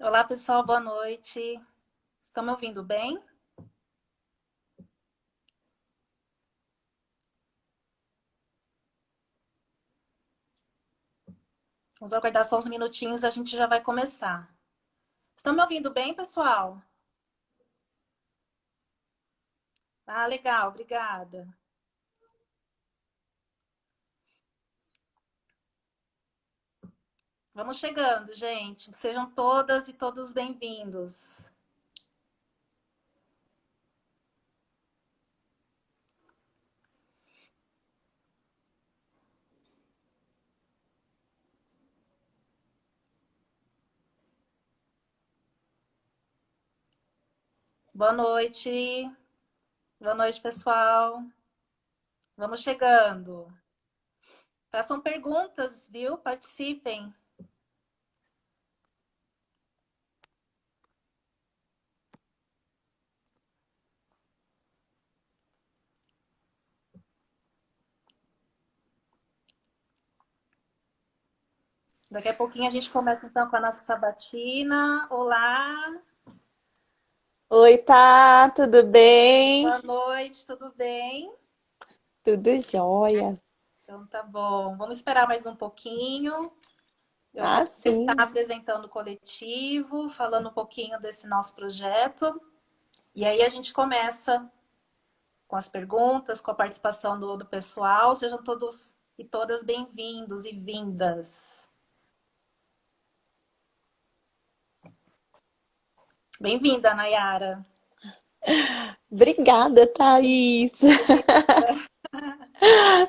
Olá, pessoal, boa noite. Estão me ouvindo bem? Vamos aguardar só uns minutinhos, a gente já vai começar. Estão me ouvindo bem, pessoal? Ah, legal, obrigada. Vamos chegando, gente. Sejam todas e todos bem-vindos. Boa noite. Boa noite, pessoal. Vamos chegando. Façam perguntas, viu? Participem. Daqui a pouquinho a gente começa então com a nossa sabatina. Olá, Oi, tá, tudo boa bem? noite, tudo bem? Tudo jóia. Então tá bom. Vamos esperar mais um pouquinho. Eu vou Ah, começar sim. apresentando o coletivo, falando um pouquinho desse nosso projeto. E aí a gente começa com as perguntas, com a participação do pessoal. Sejam todos e todas bem-vindos e vindas. Bem-vinda, Nayara. Obrigada, Thaís.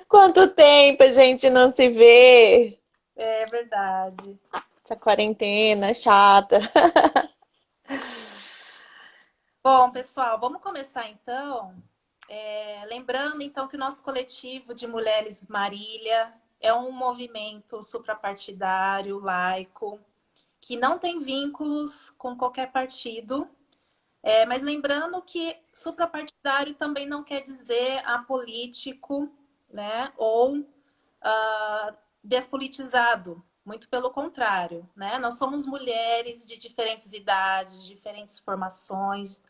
Quanto tempo a gente não se vê? É verdade. Essa quarentena chata. Bom, pessoal, vamos começar então. Lembrando então que o nosso coletivo de Mulheres Marília é um movimento suprapartidário, laico, que não tem vínculos com qualquer partido, mas lembrando que suprapartidário também não quer dizer apolítico, né, ou despolitizado, muito pelo contrário, né? Nós somos mulheres de diferentes idades, diferentes formações,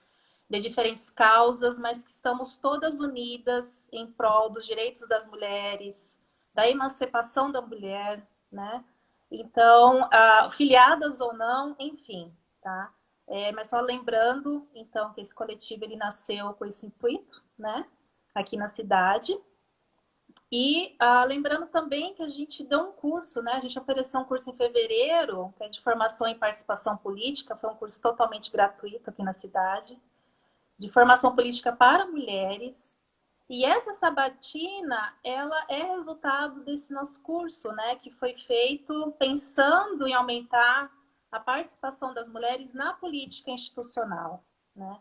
de diferentes causas, mas que estamos todas unidas em prol dos direitos das mulheres, da emancipação da mulher, né? Então, filiadas ou não, enfim, tá? Mas só lembrando, então, que esse coletivo ele nasceu com esse intuito, né? Aqui na cidade. E lembrando também que a gente deu um curso, né? A gente ofereceu um curso em fevereiro, que é de formação em participação política, foi um curso totalmente gratuito aqui na cidade de formação política para mulheres. E essa sabatina, ela é resultado desse nosso curso, né, que foi feito pensando em aumentar a participação das mulheres na política institucional, né?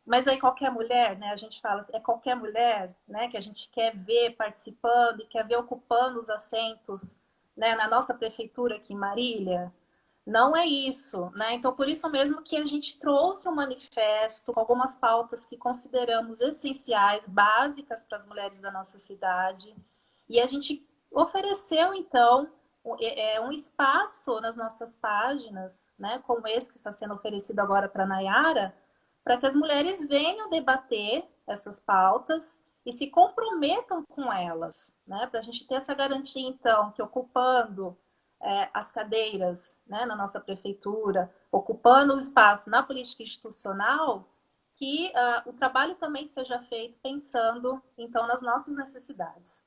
Mas aí qualquer mulher, né, a gente fala, é qualquer mulher, né, que a gente quer ver participando e quer ver ocupando os assentos, né, na nossa prefeitura aqui em Marília, não é isso, né? Então, por isso mesmo que a gente trouxe um manifesto com algumas pautas que consideramos essenciais, básicas para as mulheres da nossa cidade. E a gente ofereceu, então, um espaço nas nossas páginas, né? Como esse que está sendo oferecido agora para a Nayara, para que as mulheres venham debater essas pautas e se comprometam com elas, né? Para a gente ter essa garantia, então, que ocupando as cadeiras, né, na nossa prefeitura, ocupando o espaço na política institucional, que o trabalho também seja feito pensando, então, nas nossas necessidades.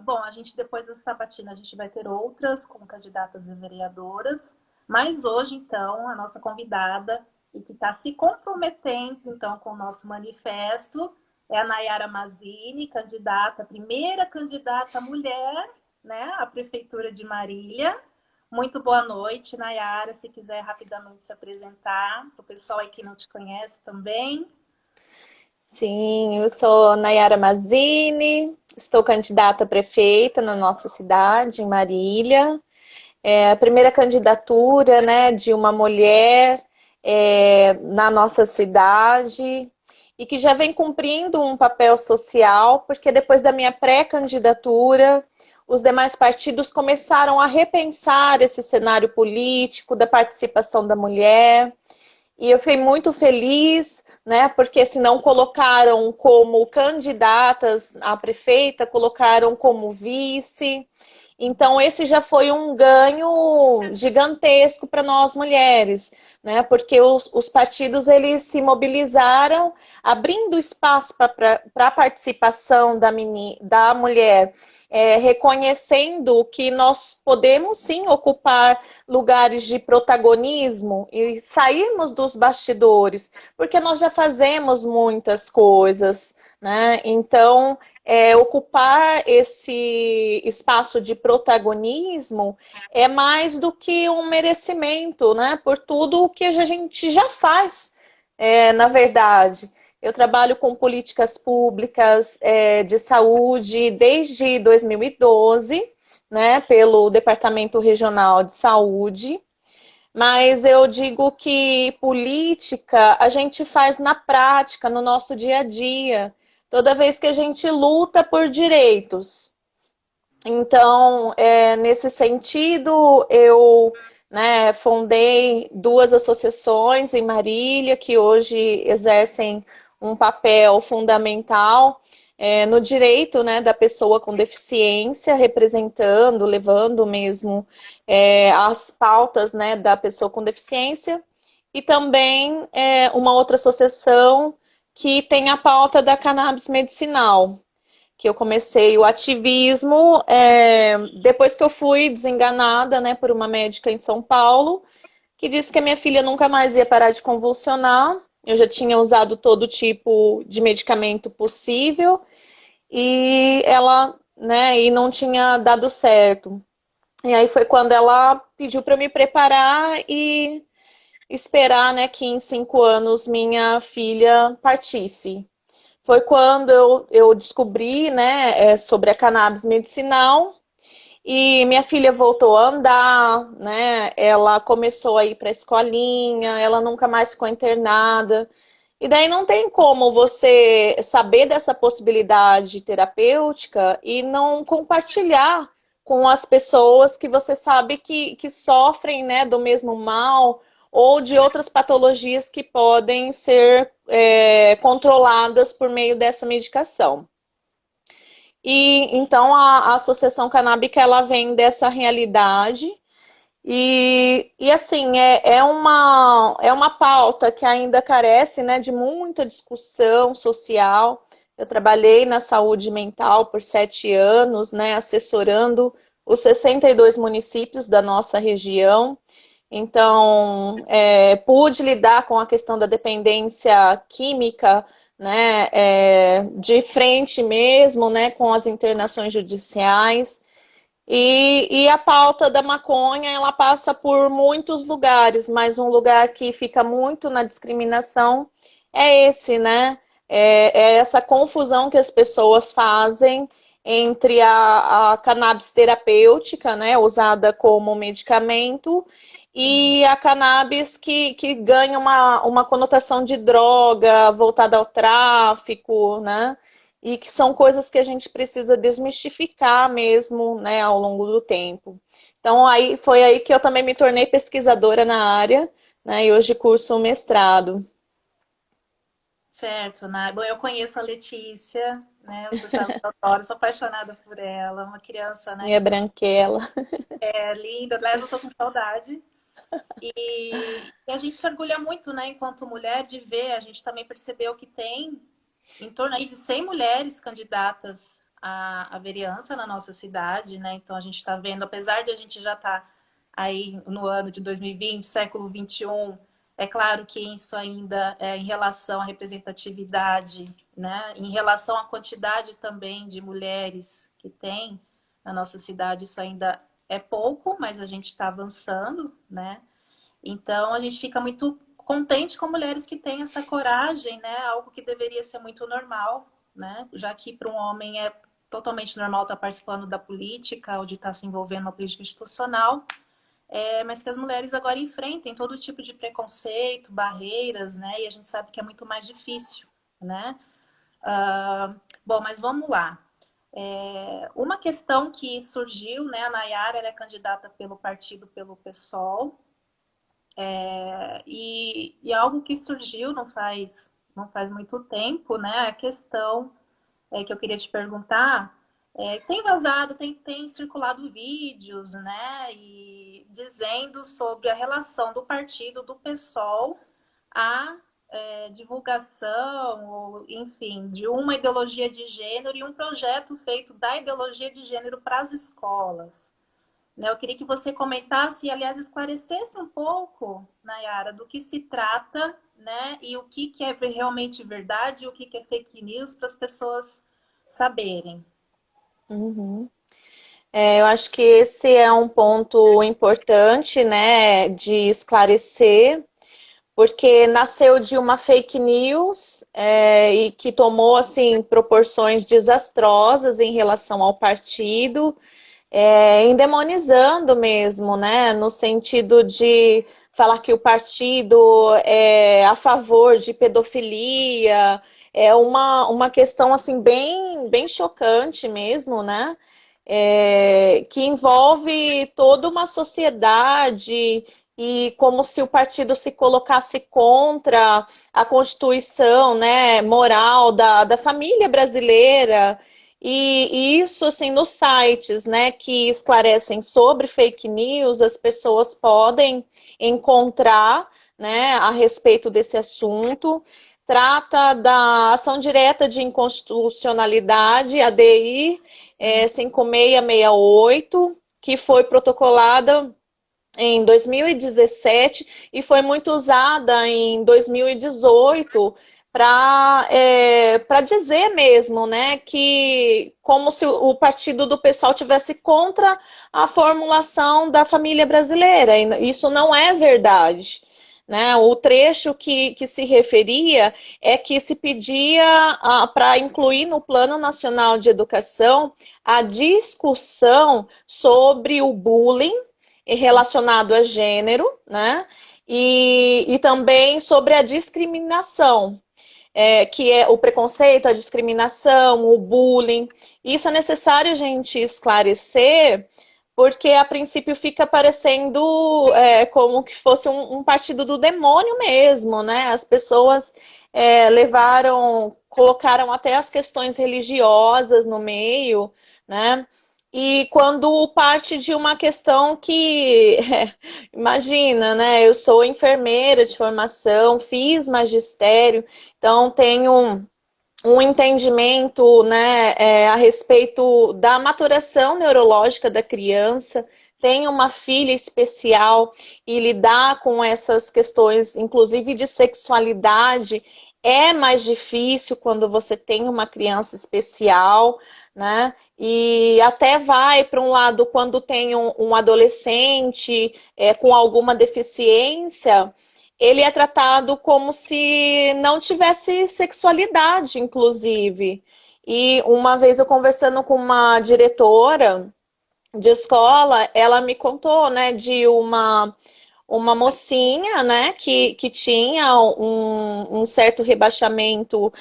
Bom, a gente depois dessa sabatina a gente vai ter outras como candidatas e vereadoras, mas hoje, então, a nossa convidada e que está se comprometendo, então, com o nosso manifesto é a Nayara Mazzini, candidata, primeira candidata mulher, né, à Prefeitura de Marília. Muito boa noite, Nayara, se quiser rapidamente se apresentar, para o pessoal aí que não te conhece também. Sim, eu sou Nayara Mazzini, estou candidata a prefeita na nossa cidade, em Marília. É a primeira candidatura, né, de uma mulher na nossa cidade e que já vem cumprindo um papel social, porque depois da minha pré-candidatura, os demais partidos começaram a repensar esse cenário político da participação da mulher. E eu fiquei muito feliz, né, porque se não colocaram como candidatas a prefeita, colocaram como vice. Então, esse já foi um ganho gigantesco para nós mulheres, né? Porque os partidos eles se mobilizaram, abrindo espaço para a participação da mulher, reconhecendo que nós podemos sim ocupar lugares de protagonismo e sairmos dos bastidores, porque nós já fazemos muitas coisas, né? Então, ocupar esse espaço de protagonismo é mais do que um merecimento, né? Por tudo o que a gente já faz, na verdade. Eu trabalho com políticas públicas de saúde desde 2012, né, pelo Departamento Regional de Saúde, mas eu digo que política a gente faz na prática, no nosso dia a dia, toda vez que a gente luta por direitos. Então, nesse sentido, eu, né, fundei duas associações em Marília que hoje exercem um papel fundamental no direito, né, da pessoa com deficiência, representando, levando mesmo as pautas, né, da pessoa com deficiência, e também uma outra associação que tem a pauta da cannabis medicinal, que eu comecei o ativismo depois que eu fui desenganada, né, por uma médica em São Paulo, que disse que a minha filha nunca mais ia parar de convulsionar. Eu já tinha usado todo tipo de medicamento possível e ela, né, e não tinha dado certo. E aí foi quando ela pediu para me preparar e esperar, né, que em 5 anos minha filha partisse. Foi quando eu descobri, né, sobre a cannabis medicinal e minha filha voltou a andar, né? Ela começou a ir para a escolinha, ela nunca mais ficou internada. E daí não tem como você saber dessa possibilidade terapêutica e não compartilhar com as pessoas que você sabe que sofrem, né, do mesmo mal ou de outras patologias que podem ser controladas por meio dessa medicação. E então a Associação Canábica ela vem dessa realidade e assim, é uma pauta que ainda carece, né, de muita discussão social. Eu trabalhei na saúde mental por 7 anos, né, assessorando os 62 municípios da nossa região. Então, pude lidar com a questão da dependência química, né, de frente mesmo, né, com as internações judiciais. E a pauta da maconha, ela passa por muitos lugares, mas um lugar que fica muito na discriminação é esse, né? É essa confusão que as pessoas fazem entre a cannabis terapêutica, né, usada como medicamento, e a cannabis que ganha uma conotação de droga voltada ao tráfico, né? E que são coisas que a gente precisa desmistificar mesmo, né, ao longo do tempo. Então, foi aí que eu também me tornei pesquisadora na área, né, e hoje curso um mestrado. Certo, né? Bom, eu conheço a Letícia, né? Você sabe que eu adoro, sou apaixonada por ela, uma criança, né, Minha que branquela. é linda. Aliás, eu tô com saudade. E a gente se orgulha muito, né, enquanto mulher, de ver, a gente também percebeu que tem em torno aí de 100 mulheres candidatas à vereança na nossa cidade, né? Então a gente está vendo, apesar de a gente já estar aí no ano de 2020, século 21, é claro que isso ainda é em relação à representatividade, né? Em relação à quantidade também de mulheres que tem na nossa cidade, isso ainda é pouco, mas a gente está avançando, né? Então a gente fica muito contente com mulheres que têm essa coragem, né? Algo que deveria ser muito normal, né? Já que para um homem é totalmente normal estar participando da política ou de estar se envolvendo na política institucional, mas que as mulheres agora enfrentem todo tipo de preconceito, barreiras, né? E a gente sabe que é muito mais difícil, né? Bom, mas vamos lá. Uma questão que surgiu, né, a Nayara ela é candidata pelo partido, pelo PSOL, e algo que surgiu não faz muito tempo, né, a questão que eu queria te perguntar, tem vazado, tem circulado vídeos, né, e dizendo sobre a relação do partido, do PSOL, à divulgação, ou, enfim, de uma ideologia de gênero e um projeto feito da ideologia de gênero para as escolas. Né? Eu queria que você comentasse e, aliás, esclarecesse um pouco, Nayara, do que se trata, né? E o que é realmente verdade e o que é fake news para as pessoas saberem. Uhum. Eu acho que esse é um ponto importante, né, de esclarecer, porque nasceu de uma fake news e que tomou assim proporções desastrosas em relação ao partido, endemonizando mesmo, né, no sentido de falar que o partido é a favor de pedofilia, é uma questão assim bem chocante mesmo, né? Que envolve toda uma sociedade e como se o partido se colocasse contra a constituição, né, moral da família brasileira. E isso, assim, nos sites, né, que esclarecem sobre fake news, as pessoas podem encontrar, né, a respeito desse assunto. Trata da ação direta de inconstitucionalidade, ADI, 5668, que foi protocolada em 2017 e foi muito usada em 2018 para dizer mesmo, né, que como se o partido do pessoal tivesse contra a formulação da família brasileira. E isso não é verdade. Né? O trecho que se referia é que se pedia para incluir no Plano Nacional de Educação a discussão sobre o bullying relacionado a gênero, né? E também sobre a discriminação, que é o preconceito, a discriminação, o bullying. Isso é necessário a gente esclarecer, porque a princípio fica parecendo como que fosse um partido do demônio mesmo, né? As pessoas colocaram até as questões religiosas no meio, né? E quando parte de uma questão que, imagina, né? Eu sou enfermeira de formação, fiz magistério, então tenho um entendimento, né, a respeito da maturação neurológica da criança. Tenho uma filha especial e lidar com essas questões, inclusive de sexualidade, é mais difícil quando você tem uma criança especial, né? E até vai para um lado quando tem um adolescente com alguma deficiência, ele é tratado como se não tivesse sexualidade, inclusive. E uma vez eu conversando com uma diretora de escola, ela me contou, né, de uma mocinha, né, que tinha um certo rebaixamento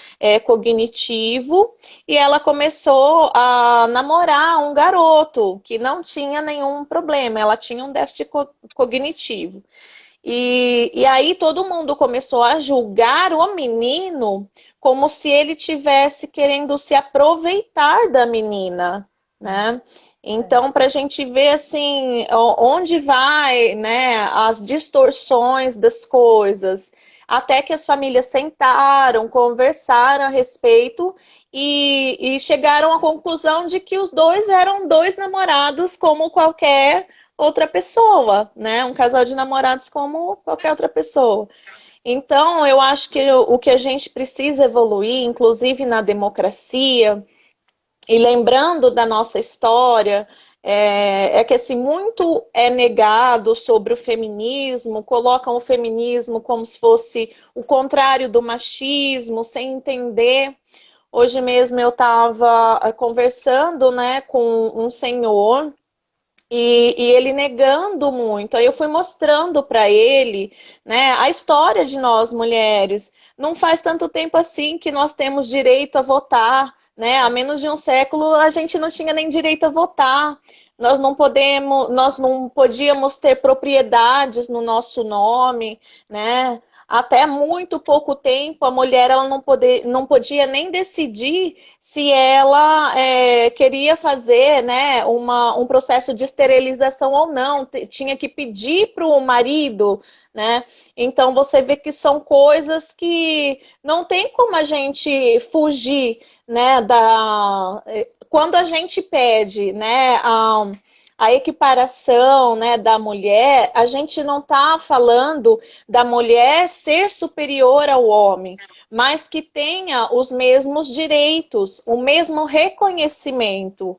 cognitivo e ela começou a namorar um garoto que não tinha nenhum problema, ela tinha um déficit cognitivo. E aí todo mundo começou a julgar o menino como se ele tivesse querendo se aproveitar da menina, né? Então, para a gente ver assim onde vai, né, as distorções das coisas, até que as famílias sentaram, conversaram a respeito e chegaram à conclusão de que os dois eram dois namorados como qualquer outra pessoa, né? Um casal de namorados como qualquer outra pessoa. Então, eu acho que o que a gente precisa evoluir, inclusive na democracia, e lembrando da nossa história, que assim, muito é negado sobre o feminismo, colocam o feminismo como se fosse o contrário do machismo, sem entender. Hoje mesmo eu estava conversando, né, com um senhor e ele negando muito. Aí eu fui mostrando para ele, né, a história de nós mulheres. Não faz tanto tempo assim que nós temos direito a votar, né? Há menos de um século a gente não tinha nem direito a votar. Nós não podíamos ter propriedades no nosso nome, né? Até muito pouco tempo a mulher ela não podia nem decidir se ela queria fazer, né, um processo de esterilização ou não. Tinha que pedir para o marido, né? Então você vê que são coisas que não tem como a gente fugir, né, quando a gente pede, né, a equiparação, né, da mulher, a gente não está falando da mulher ser superior ao homem, mas que tenha os mesmos direitos, o mesmo reconhecimento.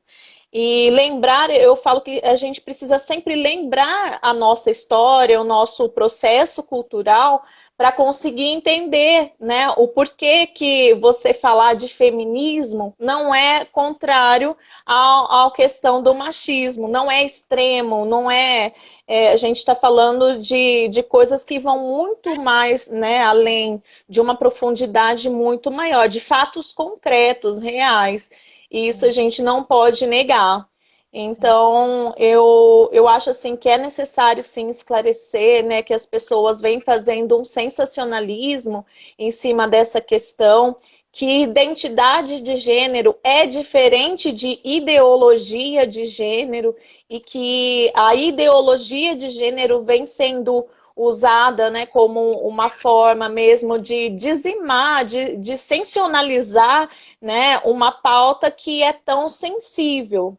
E lembrar, eu falo que a gente precisa sempre lembrar a nossa história, o nosso processo cultural, para conseguir entender, né, o porquê que você falar de feminismo não é contrário à questão do machismo, não é extremo, não a gente está falando de coisas que vão muito mais, né, além de uma profundidade muito maior, de fatos concretos, reais. E isso a Sim, gente não pode negar. sim. Então, eu acho assim que é necessário sim esclarecer, né, que as pessoas vêm fazendo um sensacionalismo em cima dessa questão, que identidade de gênero é diferente de ideologia de gênero e que a ideologia de gênero vem sendo usada, né, como uma forma mesmo de dizimar, de sensacionalizar, né, uma pauta que é tão sensível.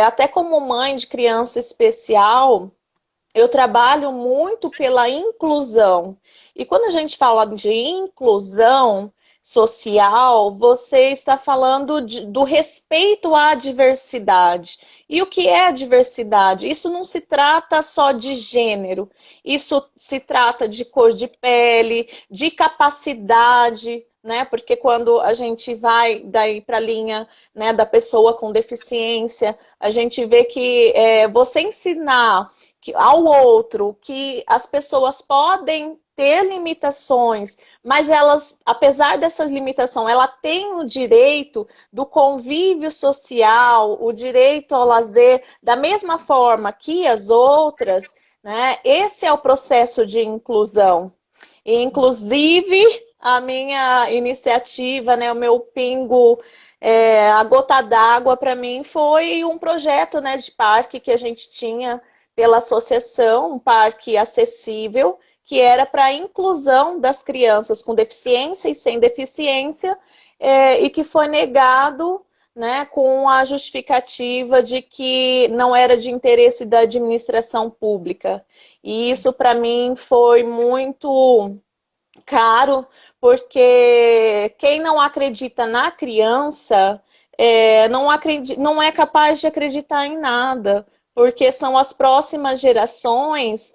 Até como mãe de criança especial, eu trabalho muito pela inclusão. E quando a gente fala de inclusão social, você está falando do respeito à diversidade. E o que é a diversidade? Isso não se trata só de gênero, isso se trata de cor de pele, de capacidade, né? Porque quando a gente vai daí para a linha, né, da pessoa com deficiência, a gente vê que você ensinar ao outro que as pessoas podem ter limitações, mas elas, apesar dessas limitações, ela tem o direito do convívio social, o direito ao lazer, da mesma forma que as outras, né? Esse é o processo de inclusão. E, inclusive, a minha iniciativa, né, o meu pingo, a gota d'água para mim foi um projeto, né, de parque que a gente tinha pela associação, um parque acessível, que era para a inclusão das crianças com deficiência e sem deficiência, e que foi negado, né, com a justificativa de que não era de interesse da administração pública. E isso para mim foi muito caro, porque quem não acredita na criança não é capaz de acreditar em nada, porque são as próximas gerações,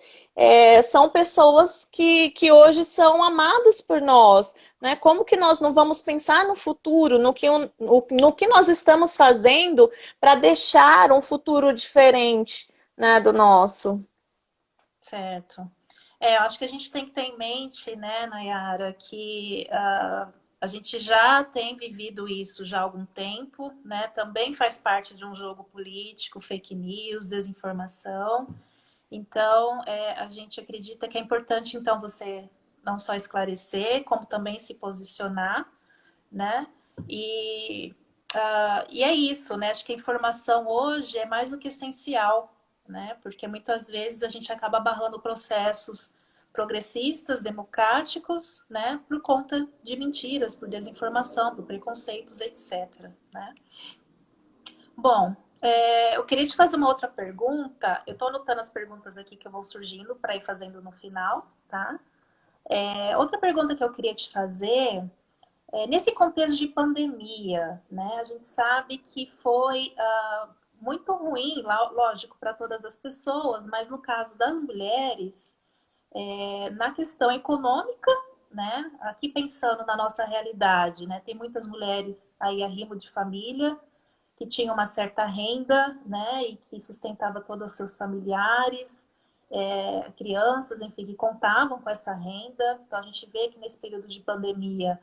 são pessoas que hoje são amadas por nós. Né? Como que nós não vamos pensar no futuro, no que nós estamos fazendo para deixar um futuro diferente, né, do nosso? Certo. Eu acho que a gente tem que ter em mente, né, Nayara, que a gente já tem vivido isso já há algum tempo, né? Também faz parte de um jogo político, fake news, desinformação. Então, a gente acredita que é importante, então, você não só esclarecer, como também se posicionar, né? E, e é isso, né? Acho que a informação hoje é mais do que essencial, né? Porque muitas vezes a gente acaba barrando processos progressistas, democráticos, né? Por conta de mentiras, por desinformação, por preconceitos, etc. Né? Bom, eu queria te fazer uma outra pergunta. Eu estou anotando as perguntas aqui que eu vou surgindo para ir fazendo no final, tá? Outra pergunta que eu queria te fazer nesse contexto de pandemia, né, a gente sabe que foi muito ruim, lógico, para todas as pessoas, mas no caso das mulheres, na questão econômica, né, aqui pensando na nossa realidade, né, tem muitas mulheres aí arrimo de família que tinham uma certa renda, né, e que sustentava todos os seus familiares, crianças, enfim, que contavam com essa renda. Então a gente vê que nesse período de pandemia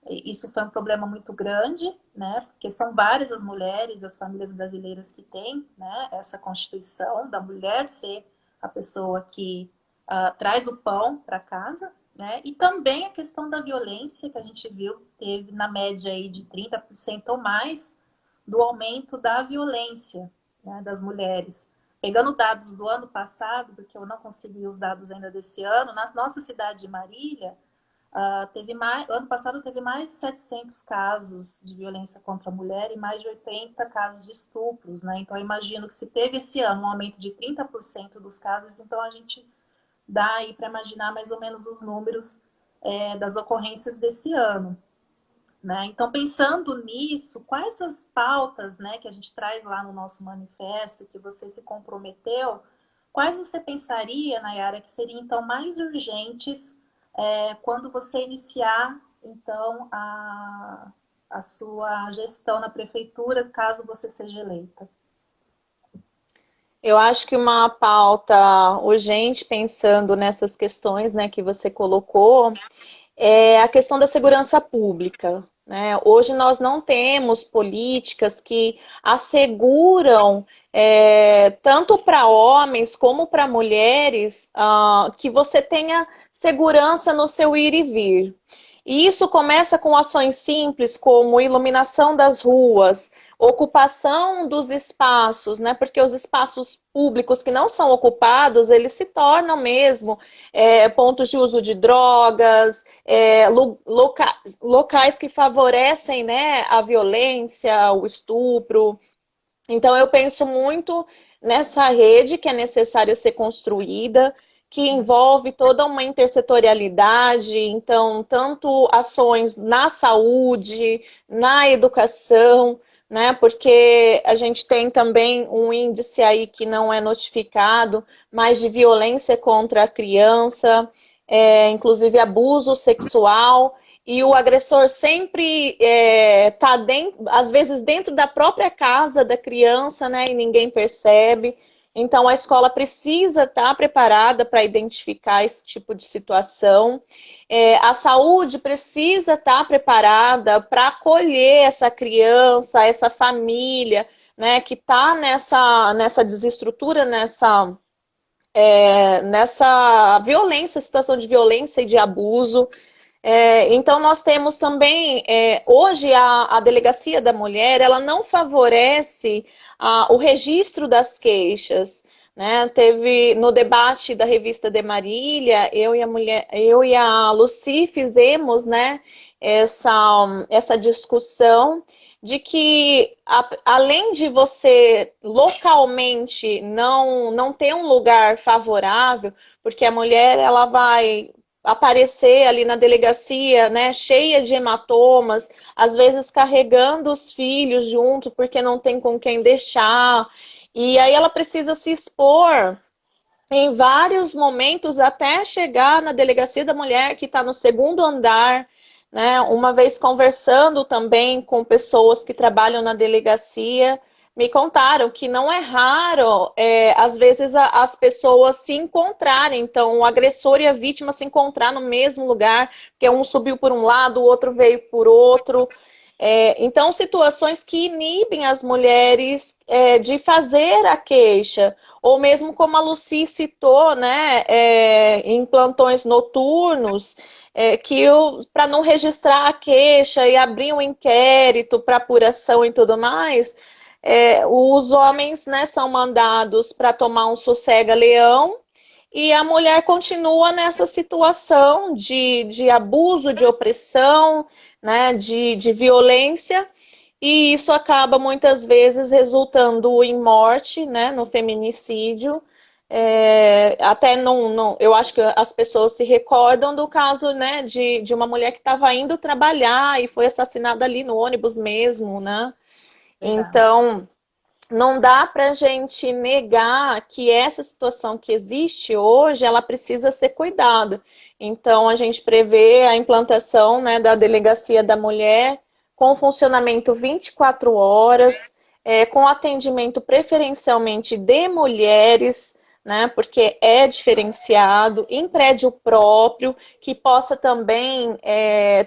Isso foi um problema muito grande, né? Porque são várias as mulheres, as famílias brasileiras que têm, né, essa constituição da mulher ser a pessoa que traz o pão para casa, né? E também a questão da violência que a gente viu, teve na média aí de 30% ou mais do aumento da violência, né, das mulheres. Pegando dados do ano passado, porque eu não consegui os dados ainda desse ano, na nossa cidade de Marília, ano passado teve mais de 700 casos de violência contra a mulher e mais de 80 casos de estupros, né? Então, eu imagino que se teve esse ano um aumento de 30% dos casos, então a gente dá aí para imaginar mais ou menos os números das ocorrências desse ano. Né? Então, pensando nisso, quais as pautas, né, que a gente traz lá no nosso manifesto, que você se comprometeu, quais você pensaria, Nayara, que seriam então mais urgentes quando você iniciar então a sua gestão na prefeitura, caso você seja eleita? Eu acho que uma pauta urgente, pensando nessas questões, né, que você colocou, é a questão da segurança pública, né? Hoje nós não temos políticas que asseguram, tanto para homens como para mulheres, que você tenha segurança no seu ir e vir. E isso começa com ações simples, como iluminação das ruas, ocupação dos espaços, né? Porque os espaços públicos que não são ocupados, eles se tornam mesmo pontos de uso de drogas, locais que favorecem, né, a violência, o estupro. Então, eu penso muito nessa rede que é necessária ser construída, que envolve toda uma intersetorialidade, então, tanto ações na saúde, na educação, né? Porque a gente tem também um índice aí que não é notificado, mas de violência contra a criança, inclusive abuso sexual. E o agressor sempre está, às vezes, dentro da própria casa da criança, né? E ninguém percebe. Então, a escola precisa estar preparada para identificar esse tipo de situação. A saúde precisa estar preparada para acolher essa criança, essa família, né? Que está nessa desestrutura, nessa violência, situação de violência e de abuso. Então, nós temos também, hoje, a Delegacia da Mulher, ela não favorece o registro das queixas, né? Teve, no debate da revista de Marília, eu e a Lucy fizemos, né, essa discussão de que, além de você localmente não ter um lugar favorável, porque a mulher ela vai aparecer ali na delegacia, né, cheia de hematomas, às vezes carregando os filhos junto porque não tem com quem deixar. E aí ela precisa se expor em vários momentos até chegar na delegacia da mulher que está no segundo andar, né? Uma vez conversando também com pessoas que trabalham na delegacia, me contaram que não é raro, às vezes, as pessoas se encontrarem. Então, o agressor e a vítima se encontrar no mesmo lugar, porque um subiu por um lado, o outro veio por outro. Então, situações que inibem as mulheres de fazer a queixa, ou mesmo como a Lucy citou, né, em plantões noturnos, que para não registrar a queixa e abrir um inquérito para apuração e tudo mais, os homens, né, são mandados para tomar um sossega-leão e a mulher continua nessa situação de abuso, de opressão, né, de violência, e isso acaba muitas vezes resultando em morte, né, no feminicídio. Até não, eu acho que as pessoas se recordam do caso, né, de uma mulher que estava indo trabalhar e foi assassinada ali no ônibus mesmo, né? Verdade. Então, não dá para a gente negar que essa situação que existe hoje, ela precisa ser cuidada. Então, a gente prevê a implantação, né, da Delegacia da Mulher com funcionamento 24 horas, com atendimento preferencialmente de mulheres, né? Porque é diferenciado, em prédio próprio, que possa também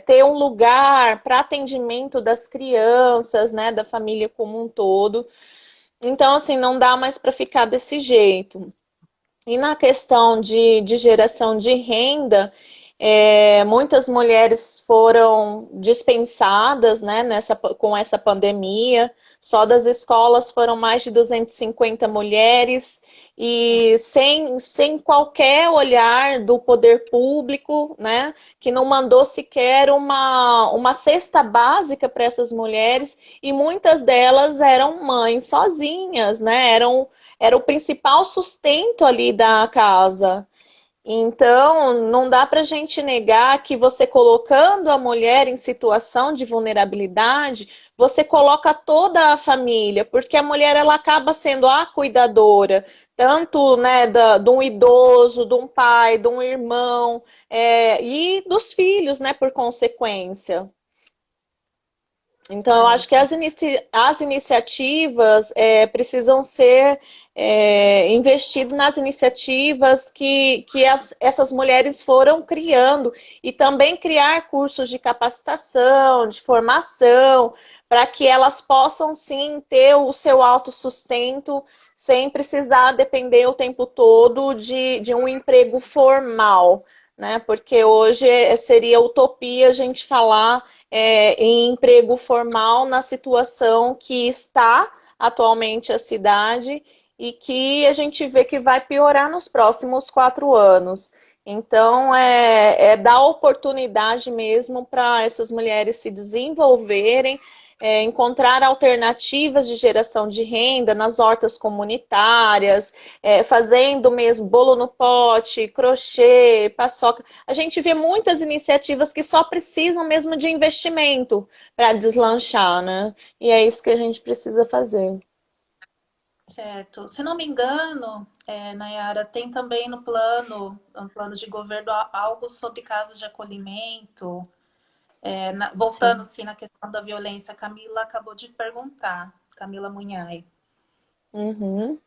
ter um lugar para atendimento das crianças, né? Da família como um todo. Então, assim, não dá mais para ficar desse jeito. E na questão de geração de renda, muitas mulheres foram dispensadas, né, com essa pandemia. Só das escolas foram mais de 250 mulheres e sem qualquer olhar do poder público, né, que não mandou sequer uma cesta básica para essas mulheres e muitas delas eram mães sozinhas, né, era o principal sustento ali da casa. Então, não dá para a gente negar que você colocando a mulher em situação de vulnerabilidade, você coloca toda a família, porque a mulher ela acaba sendo a cuidadora, tanto né, de um idoso, de um pai, de um irmão, e dos filhos, né, por consequência. Então, eu acho que Certo. as iniciativas precisam ser investido nas iniciativas que essas mulheres foram criando e também criar cursos de capacitação, de formação, para que elas possam sim ter o seu autossustento sem precisar depender o tempo todo de um emprego formal, né? Porque hoje seria utopia a gente falar em emprego formal na situação que está atualmente a cidade e que a gente vê que vai piorar nos próximos 4 anos. Então, é dar oportunidade mesmo para essas mulheres se desenvolverem, encontrar alternativas de geração de renda nas hortas comunitárias, fazendo mesmo bolo no pote, crochê, paçoca. A gente vê muitas iniciativas que só precisam mesmo de investimento para deslanchar, né? E é isso que a gente precisa fazer. Certo. Se não me engano, Nayara, tem também no plano de governo, algo sobre casas de acolhimento. Sim. Voltando-se na questão da violência, a Camila acabou de perguntar, Camila Munhai. Uhum.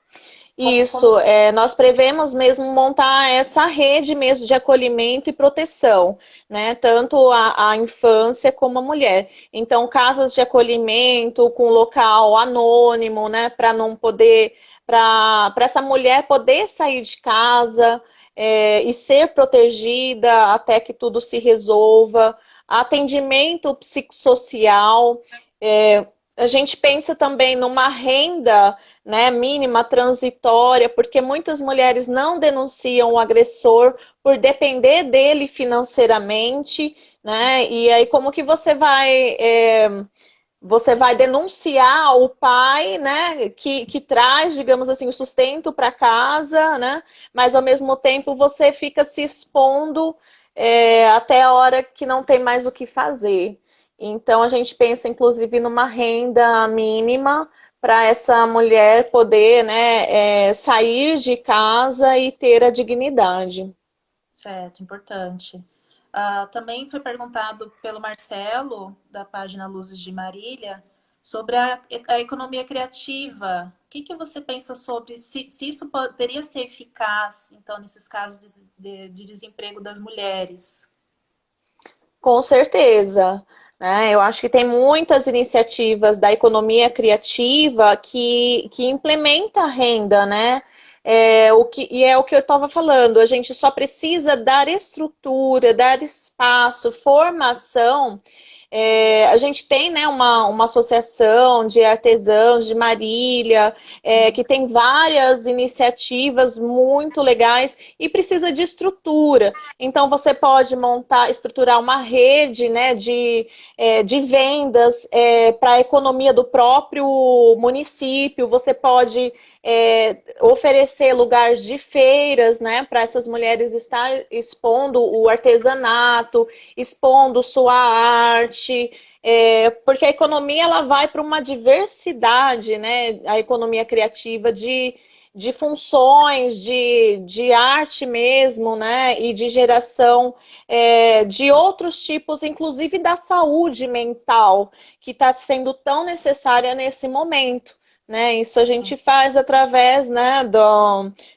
Como Isso, nós prevemos mesmo montar essa rede mesmo de acolhimento e proteção, né? Tanto a infância como a mulher. Então, casas de acolhimento com local anônimo, né? Para não poder, para essa mulher poder sair de casa e ser protegida até que tudo se resolva. Atendimento psicossocial. A gente pensa também numa renda, né, mínima transitória, porque muitas mulheres não denunciam o agressor por depender dele financeiramente, né? E aí como que você vai denunciar o pai, né, que traz, digamos assim, o sustento para casa, né? Mas ao mesmo tempo você fica se expondo até a hora que não tem mais o que fazer. Então a gente pensa, inclusive, numa renda mínima para essa mulher poder, né, sair de casa e ter a dignidade. certo, importante. Também foi perguntado pelo Marcelo, da página Luzes de Marília, sobre a economia criativa. O que você pensa sobre se isso poderia ser eficaz, então, nesses casos de desemprego das mulheres? Com certeza. Né? Eu acho que tem muitas iniciativas da economia criativa que implementa a renda, né? E é o que eu estava falando, a gente só precisa dar estrutura, dar espaço, formação. A gente tem né, uma associação de artesãos de Marília, que tem várias iniciativas muito legais e precisa de estrutura. Então você pode estruturar uma rede né, de vendas para a economia do próprio município, você pode oferecer lugares de feiras, né, para essas mulheres estar expondo o artesanato, expondo sua arte, porque a economia ela vai para uma diversidade, né, a economia criativa de funções, de arte mesmo, né, e de geração de outros tipos, inclusive da saúde mental, que está sendo tão necessária nesse momento. né? Isso a gente faz através, né,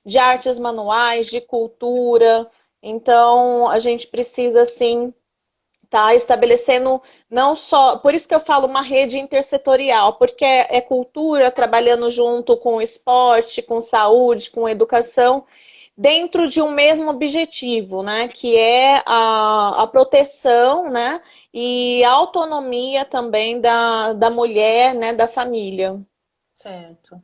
de artes manuais, de cultura. Então, a gente precisa, sim, tá estabelecendo não só, por isso que eu falo uma rede intersetorial, porque é cultura trabalhando junto com o esporte, com saúde, com educação, dentro de um mesmo objetivo, né, que é a proteção, né, e a autonomia também da mulher, né, da família. Certo.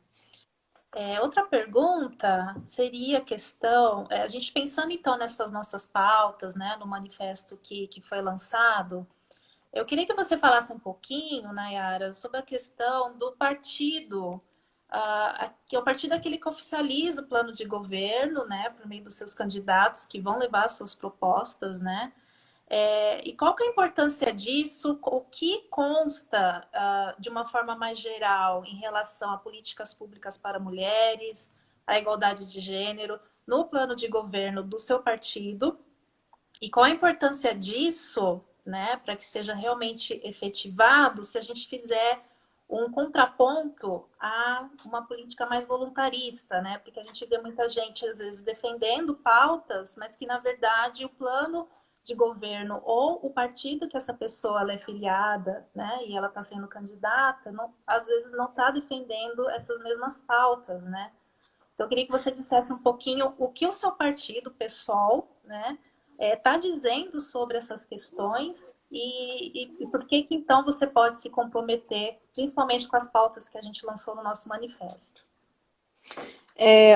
Outra pergunta seria a questão, a gente pensando então nessas nossas pautas, né, no manifesto que foi lançado, eu queria que você falasse um pouquinho, Nayara, sobre a questão do partido, que é o partido aquele que oficializa o plano de governo, né, por meio dos seus candidatos que vão levar suas propostas, né? E qual que é a importância disso? O que consta, de uma forma mais geral, em relação a políticas públicas para mulheres, a igualdade de gênero, no plano de governo do seu partido? E qual a importância disso, né, para que seja realmente efetivado, se a gente fizer um contraponto a uma política mais voluntarista, né? Porque a gente vê muita gente, às vezes, defendendo pautas, mas que, na verdade, o plano de governo ou o partido que essa pessoa ela é filiada, né, e ela está sendo candidata, não, às vezes não está defendendo essas mesmas pautas, né? Então, eu queria que você dissesse um pouquinho o que o seu partido, o PSOL, né, está dizendo sobre essas questões e por que que então você pode se comprometer, principalmente com as pautas que a gente lançou no nosso manifesto.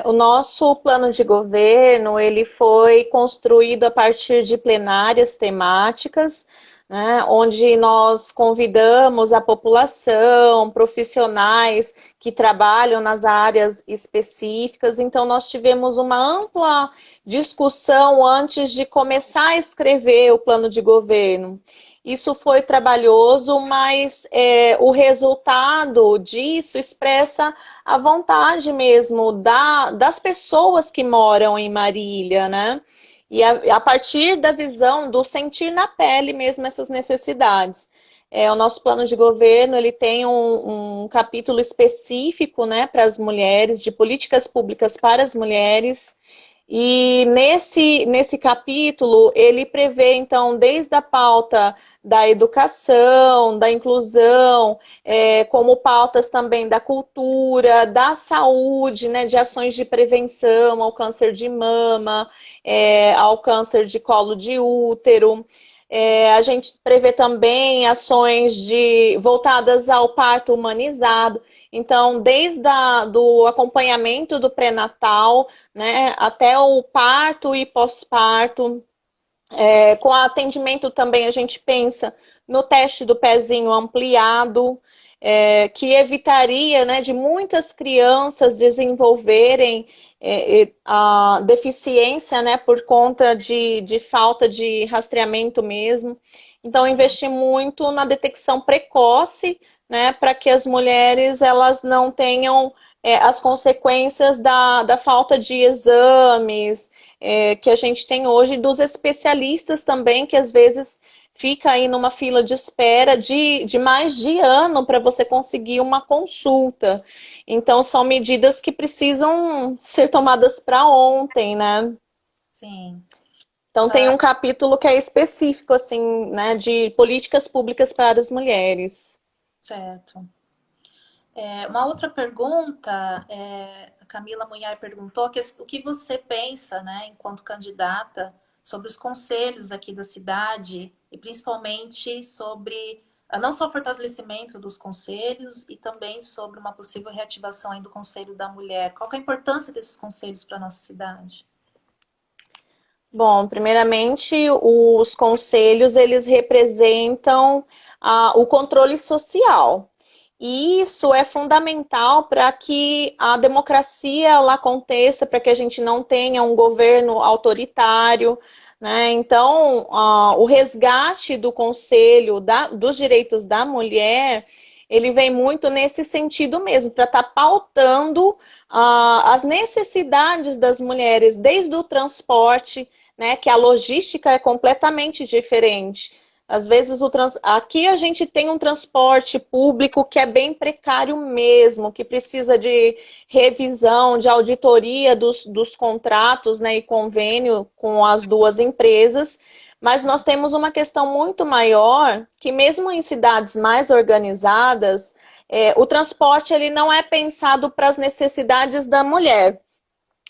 O nosso plano de governo, ele foi construído a partir de plenárias temáticas, né, onde nós convidamos a população, profissionais que trabalham nas áreas específicas. Então, nós tivemos uma ampla discussão antes de começar a escrever o plano de governo. Isso foi trabalhoso, mas o resultado disso expressa a vontade mesmo das pessoas que moram em Marília, né? E a partir da visão do sentir na pele mesmo essas necessidades. O nosso plano de governo ele tem um capítulo específico, né, para as mulheres, de políticas públicas para as mulheres. E nesse capítulo, ele prevê, então, desde a pauta da educação, da inclusão, como pautas também da cultura, da saúde, né, de ações de prevenção ao câncer de mama, ao câncer de colo de útero. A gente prevê também ações voltadas ao parto humanizado. Então, desde do acompanhamento do pré-natal, né, até o parto e pós-parto, com atendimento também a gente pensa no teste do pezinho ampliado, que evitaria, né, de muitas crianças desenvolverem a deficiência, né, por conta de falta de rastreamento mesmo. Então, investir muito na detecção precoce, né, para que as mulheres elas não tenham as consequências da falta de exames que a gente tem hoje, dos especialistas também, que às vezes fica aí numa fila de espera de mais de ano para você conseguir uma consulta. Então, são medidas que precisam ser tomadas para ontem, né? Sim, Então, tem um capítulo que é específico, assim, né, de políticas públicas para as mulheres. certo. Uma outra pergunta, a Camila Munhar perguntou o que você pensa, né, enquanto candidata, sobre os conselhos aqui da cidade e principalmente sobre não só o fortalecimento dos conselhos e também sobre uma possível reativação aí do Conselho da Mulher. Qual que é a importância desses conselhos para a nossa cidade? Bom, primeiramente, os conselhos, eles representam o controle social. E isso é fundamental para que a democracia ela aconteça, para que a gente não tenha um governo autoritário, né? Então, o resgate do Conselho dos Direitos da Mulher, ele vem muito nesse sentido mesmo, para estar pautando as necessidades das mulheres, desde o transporte, né, que a logística é completamente diferente. Às vezes aqui a gente tem um transporte público que é bem precário mesmo, que precisa de revisão, de auditoria dos contratos, né, e convênio com as duas empresas. Mas nós temos uma questão muito maior, que mesmo em cidades mais organizadas, o transporte ele não é pensado para as necessidades da mulher.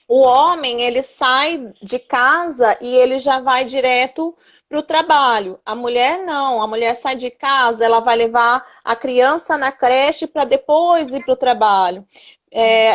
O homem, ele sai de casa e ele já vai direto para o trabalho. A mulher não, a mulher sai de casa, ela vai levar a criança na creche para depois ir para o trabalho.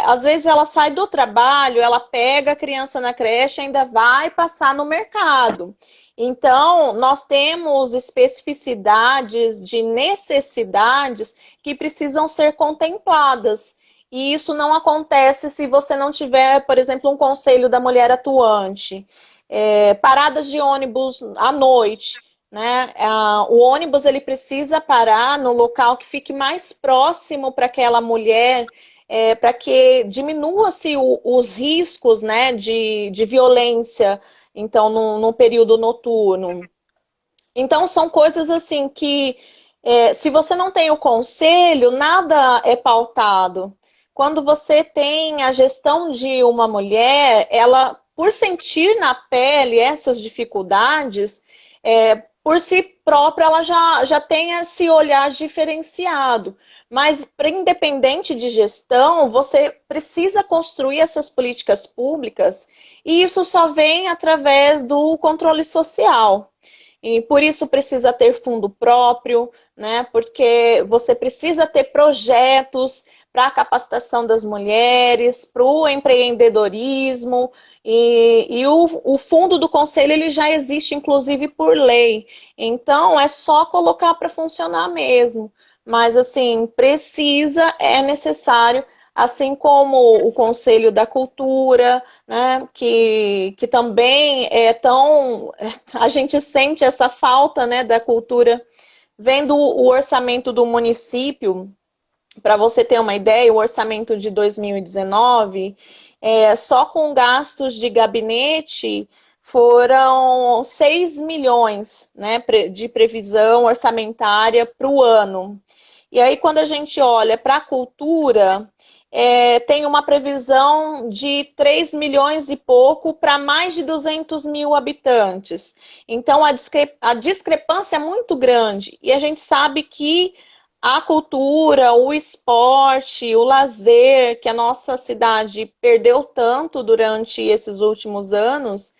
Às vezes ela sai do trabalho, ela pega a criança na creche e ainda vai passar no mercado. Então, nós temos especificidades de necessidades que precisam ser contempladas. E isso não acontece se você não tiver, por exemplo, um conselho da mulher atuante. Paradas de ônibus à noite, né? O ônibus ele precisa parar no local que fique mais próximo para aquela mulher, para que diminua-se os riscos, né, de violência, então, no período noturno. Então, são coisas assim que, se você não tem o conselho, nada é pautado. Quando você tem a gestão de uma mulher, ela, por sentir na pele essas dificuldades, por si própria, ela já tem esse olhar diferenciado. Mas, independente de gestão, você precisa construir essas políticas públicas e isso só vem através do controle social. E por isso precisa ter fundo próprio, né? Porque você precisa ter projetos para a capacitação das mulheres, para o empreendedorismo, e o fundo do conselho ele já existe, inclusive, por lei. Então, é só colocar para funcionar mesmo. Mas, assim, é necessário, assim como o Conselho da Cultura, né, que também é tão... A gente sente essa falta, né, da cultura, vendo o orçamento do município. Para você ter uma ideia, o orçamento de 2019, só com gastos de gabinete, foram 6 milhões, né, de previsão orçamentária para o ano. E aí, quando a gente olha para a cultura, tem uma previsão de 3 milhões e pouco para mais de 200 mil habitantes. Então, a discrepância é muito grande. E a gente sabe que a cultura, o esporte, o lazer que a nossa cidade perdeu tanto durante esses últimos anos,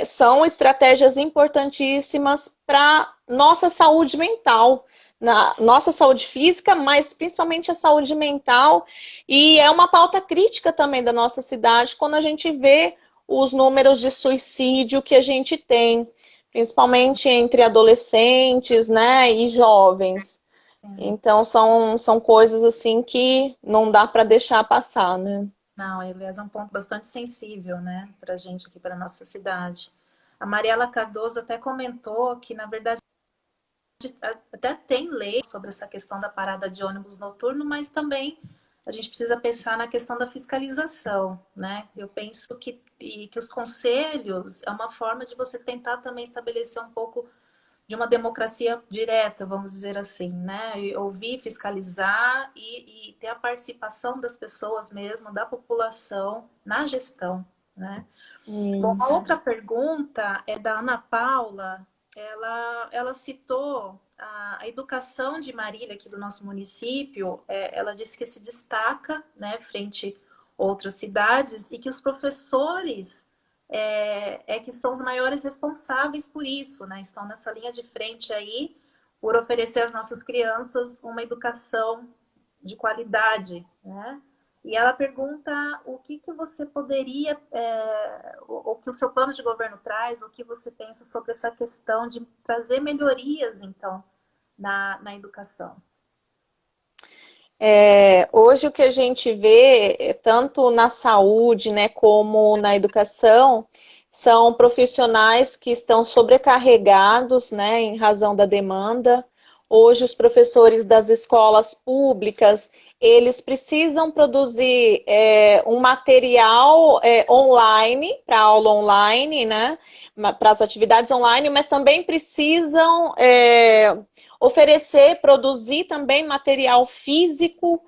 são estratégias importantíssimas para nossa saúde mental, na nossa saúde física, mas principalmente a saúde mental. E é uma pauta crítica também da nossa cidade quando a gente vê os números de suicídio que a gente tem, principalmente entre adolescentes, né, e jovens. Sim. Então, são coisas assim que não dá para deixar passar, né? Não, aliás, é um ponto bastante sensível, né, para a gente aqui, para nossa cidade. A Mariela Cardoso até comentou que, na verdade, até tem lei sobre essa questão da parada de ônibus noturno, mas também a gente precisa pensar na questão da fiscalização, né? Eu penso que os conselhos é uma forma de você tentar também estabelecer um pouco de uma democracia direta, vamos dizer assim, né? E ouvir, fiscalizar e ter a participação das pessoas mesmo, da população na gestão, né? Bom, a Isso. outra pergunta é da Ana Paula. Ela citou a educação de Marília, aqui do nosso município. Ela disse que se destaca, né, frente a outras cidades e que os professores que são os maiores responsáveis por isso, né? Estão nessa linha de frente aí por oferecer às nossas crianças uma educação de qualidade, né? E ela pergunta o que você poderia, o que o seu plano de governo traz, o que você pensa sobre essa questão de trazer melhorias, então, na educação. Hoje o que a gente vê, tanto na saúde, né, como na educação, são profissionais que estão sobrecarregados, né, em razão da demanda. Hoje os professores das escolas públicas, eles precisam produzir um material online, para aula online, né? Para as atividades online, mas também precisam oferecer, produzir também material físico,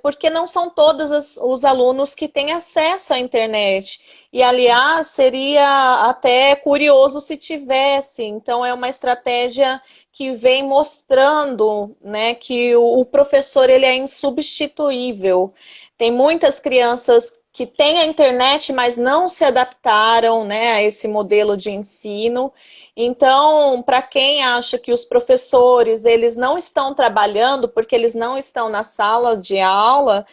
porque não são todos os alunos que têm acesso à internet. E, aliás, seria até curioso se tivesse. Então, é uma estratégia que vem mostrando, né, que o professor ele é insubstituível. Tem muitas crianças que têm a internet, mas não se adaptaram, né, a esse modelo de ensino. Então, para quem acha que os professores eles não estão trabalhando porque eles não estão na sala de aula,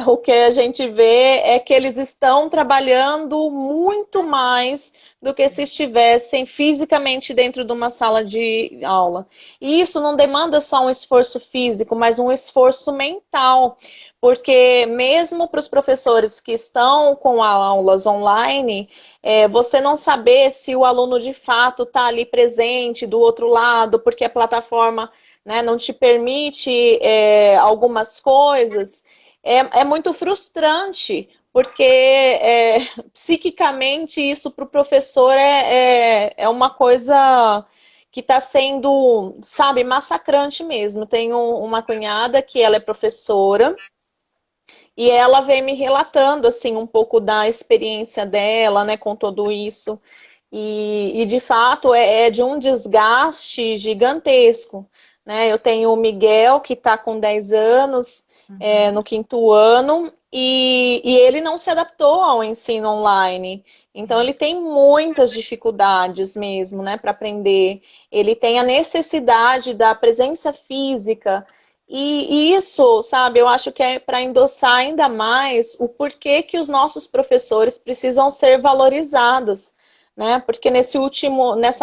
o que a gente vê é que eles estão trabalhando muito mais do que se estivessem fisicamente dentro de uma sala de aula. E isso não demanda só um esforço físico, mas um esforço mental. Porque mesmo para os professores que estão com aulas online, você não saber se o aluno de fato está ali presente do outro lado, porque a plataforma, né, não te permite algumas coisas, é muito frustrante, porque psiquicamente isso para o professor é uma coisa que está sendo, sabe, massacrante mesmo. Tenho uma cunhada que ela é professora, e ela vem me relatando, assim, um pouco da experiência dela, né, com tudo isso. E de fato, é de um desgaste gigantesco, né? Eu tenho o Miguel, que está com 10 anos, Uhum. no quinto ano, e ele não se adaptou ao ensino online. Então, ele tem muitas dificuldades mesmo, né, para aprender. Ele tem a necessidade da presença física, e isso, sabe, eu acho que é para endossar ainda mais o porquê que os nossos professores precisam ser valorizados, né? Porque nessa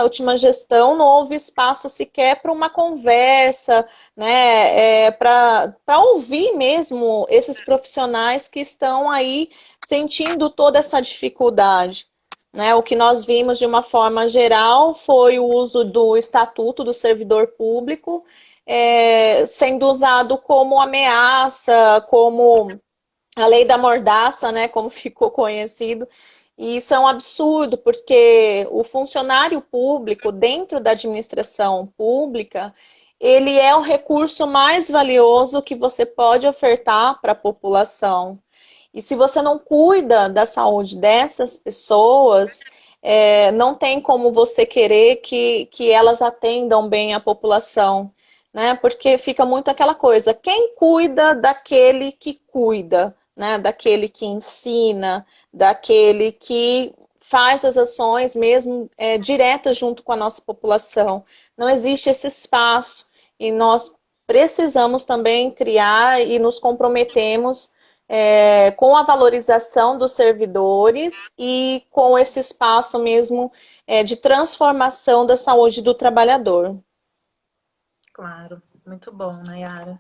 última gestão não houve espaço sequer para uma conversa, né? Para ouvir mesmo esses profissionais que estão aí sentindo toda essa dificuldade. Né? O que nós vimos de uma forma geral foi o uso do Estatuto do Servidor Público sendo usado como ameaça, como a lei da mordaça, né, como ficou conhecido. E isso é um absurdo, porque o funcionário público, dentro da administração pública, ele é o recurso mais valioso que você pode ofertar para a população. E se você não cuida da saúde dessas pessoas, não tem como você querer que elas atendam bem a população, né? Porque fica muito aquela coisa, quem cuida daquele que cuida, né? Daquele que ensina, daquele que faz as ações mesmo diretas junto com a nossa população. Não existe esse espaço e nós precisamos também criar e nos comprometemos com a valorização dos servidores e com esse espaço mesmo de transformação da saúde do trabalhador. Claro, muito bom, Nayara.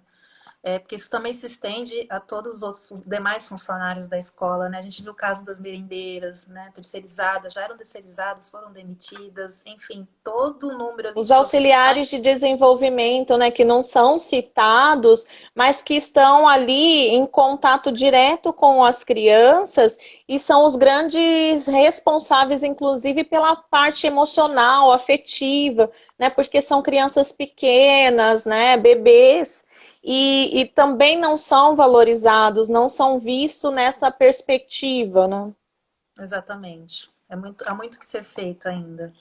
Porque isso também se estende a todos os outros demais funcionários da escola, né? A gente viu o caso das merendeiras, né? Terceirizadas, já eram terceirizadas, foram demitidas, enfim, todo o número ali Os de profissionais. auxiliares de desenvolvimento, né, que não são citados, mas que estão ali em contato direto com as crianças e são os grandes responsáveis, inclusive, pela parte emocional, afetiva, né, porque são crianças pequenas, né, bebês, e também não são valorizados, não são vistos nessa perspectiva, né? Exatamente. Há muito que ser feito ainda.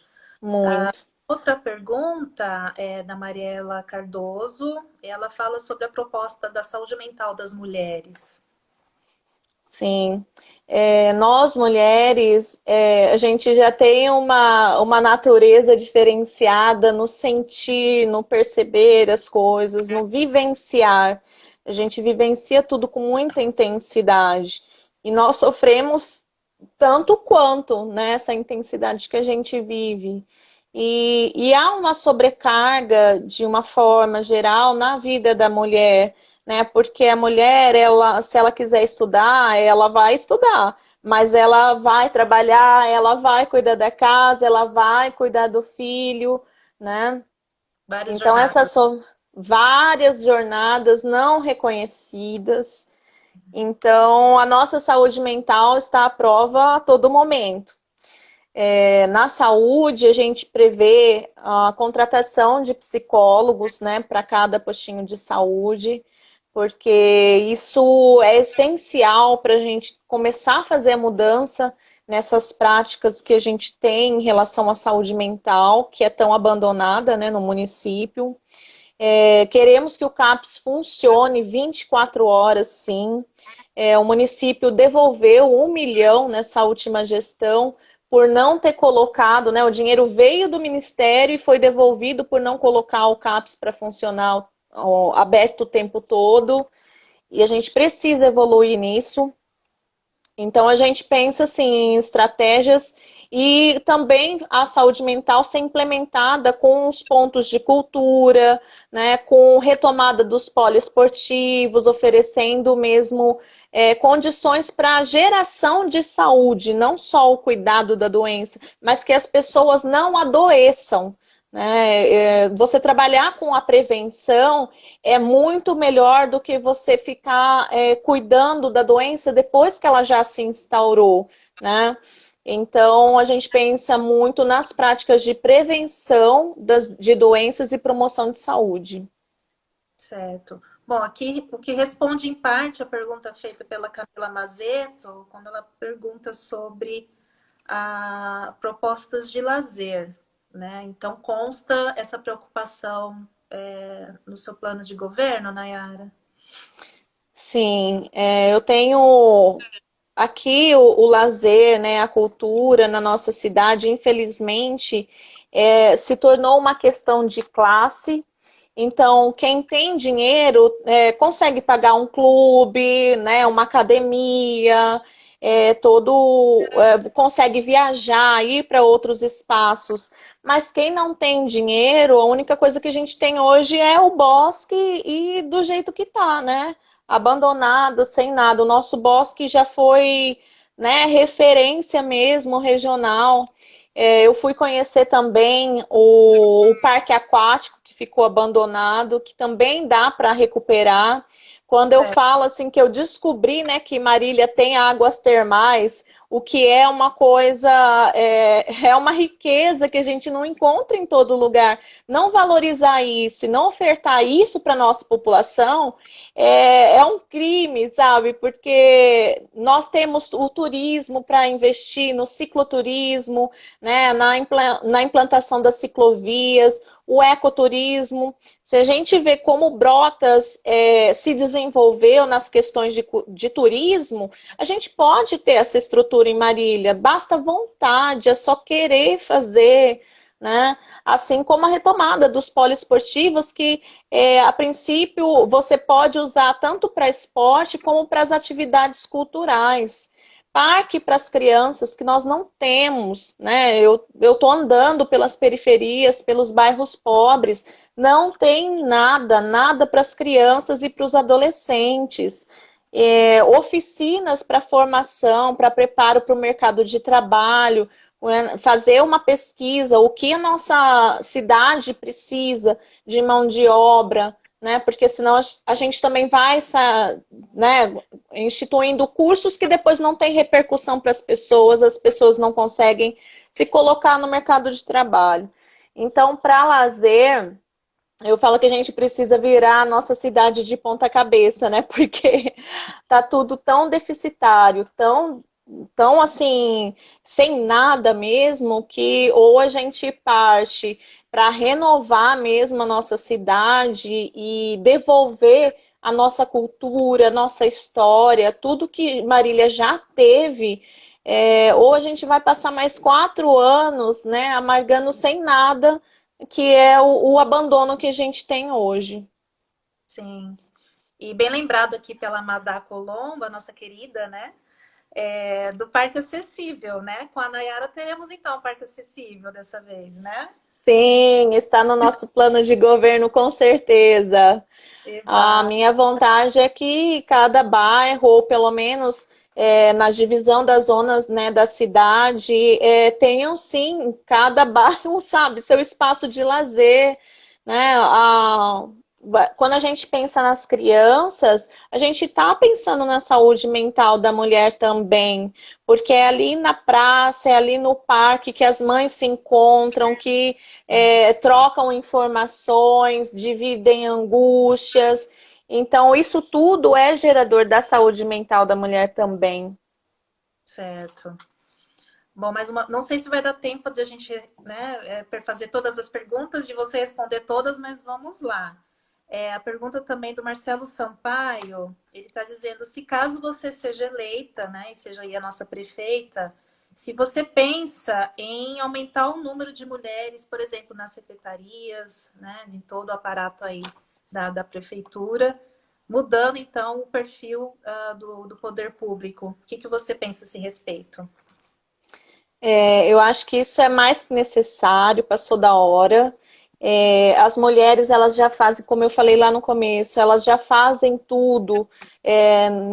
Muito. Outra pergunta é da Mariela Cardoso. Ela fala sobre a proposta da saúde mental das mulheres. Sim, nós mulheres, a gente já tem uma natureza diferenciada no sentir, no perceber as coisas, no vivenciar. A gente vivencia tudo com muita intensidade e nós sofremos tanto quanto nessa intensidade que a gente vive. E há uma sobrecarga de uma forma geral na vida da mulher, né? Porque a mulher, ela, se ela quiser estudar, ela vai estudar, mas ela vai trabalhar, ela vai cuidar da casa, ela vai cuidar do filho, né? Várias Então, essas jornadas. são várias jornadas não reconhecidas. Então, a nossa saúde mental está à prova a todo momento. Na saúde, a gente prevê a contratação de psicólogos, né, para cada postinho de saúde, porque isso é essencial para a gente começar a fazer a mudança nessas práticas que a gente tem em relação à saúde mental, que é tão abandonada, né, no município. Queremos que o CAPS funcione 24 horas, sim. O município devolveu 1 milhão nessa última gestão por não ter colocado, né? O dinheiro veio do Ministério e foi devolvido por não colocar o CAPS para funcionar aberto o tempo todo. E a gente precisa evoluir nisso. Então a gente pensa assim, em estratégias e também a saúde mental ser implementada com os pontos de cultura, né, com retomada dos poliesportivos, oferecendo mesmo condições para a geração de saúde, não só o cuidado da doença, mas que as pessoas não adoeçam. Né? Você trabalhar com a prevenção é muito melhor do que você ficar cuidando da doença depois que ela já se instaurou, né? Então, a gente pensa muito nas práticas de prevenção de doenças e promoção de saúde. Certo. Bom, aqui o que responde em parte a pergunta feita pela Camila Mazeto, quando ela pergunta sobre propostas de lazer, né? Então, consta essa preocupação no seu plano de governo, Nayara? Sim, eu tenho aqui o lazer, né, a cultura na nossa cidade, infelizmente, se tornou uma questão de classe. Então, quem tem dinheiro consegue pagar um clube, né, uma academia, consegue viajar, ir para outros espaços. Mas quem não tem dinheiro, a única coisa que a gente tem hoje é o bosque e do jeito que tá, né? Abandonado, sem nada. O nosso bosque já foi, né, referência mesmo regional. Eu fui conhecer também o parque aquático que ficou abandonado, que também dá para recuperar. Quando eu falo assim que eu descobri, né, que Marília tem águas termais, o que é uma coisa, é uma riqueza que a gente não encontra em todo lugar. Não valorizar isso e não ofertar isso para a nossa população é um crime, sabe? Porque nós temos o turismo para investir no cicloturismo, né, na implantação das ciclovias, o ecoturismo. Se a gente vê como Brotas se desenvolveu nas questões de turismo, a gente pode ter essa estrutura em Marília, basta vontade, é só querer fazer, né? Assim como a retomada dos poliesportivos, que a princípio você pode usar tanto para esporte como para as atividades culturais. Parque para as crianças que nós não temos, né? Eu estou andando pelas periferias, pelos bairros pobres, não tem nada, nada para as crianças e para os adolescentes. Oficinas para formação, para preparo para o mercado de trabalho, fazer uma pesquisa, o que a nossa cidade precisa de mão de obra, né? Porque senão a gente também vai, né, instituindo cursos que depois não tem repercussão para as pessoas não conseguem se colocar no mercado de trabalho. Então, para lazer, eu falo que a gente precisa virar a nossa cidade de ponta cabeça, né? Porque tá tudo tão deficitário, tão assim, sem nada mesmo, que ou a gente parte para renovar mesmo a nossa cidade e devolver a nossa cultura, a nossa história, tudo que Marília já teve, ou a gente vai passar mais 4 anos, né, amargando sem nada, que é o abandono que a gente tem hoje. Sim. E bem lembrado aqui pela Madá Colombo, a nossa querida, né? Do Parque Acessível, né? Com a Nayara teremos então o Parque Acessível dessa vez, né? Sim, está no nosso plano de governo, com certeza. A Exato. minha vontade é que cada bairro, ou pelo menos na divisão das zonas, né, da cidade, tenham sim, cada bairro, sabe, seu espaço de lazer, né? Quando a gente pensa nas crianças, a gente está pensando na saúde mental da mulher também, porque é ali na praça, é ali no parque que as mães se encontram, que trocam informações, dividem angústias. Então, isso tudo é gerador da saúde mental da mulher também. Certo. Bom, não sei se vai dar tempo de a gente, né, fazer todas as perguntas, de você responder todas, mas vamos lá. A pergunta também do Marcelo Sampaio, ele está dizendo, se caso você seja eleita, né, e seja aí a nossa prefeita, se você pensa em aumentar o número de mulheres, por exemplo, nas secretarias, né, em todo o aparato aí da prefeitura, mudando então o perfil do poder público. O que você pensa a esse respeito? Eu acho que isso é mais que necessário, passou da hora. As mulheres, elas já fazem, como eu falei lá no começo, elas já fazem tudo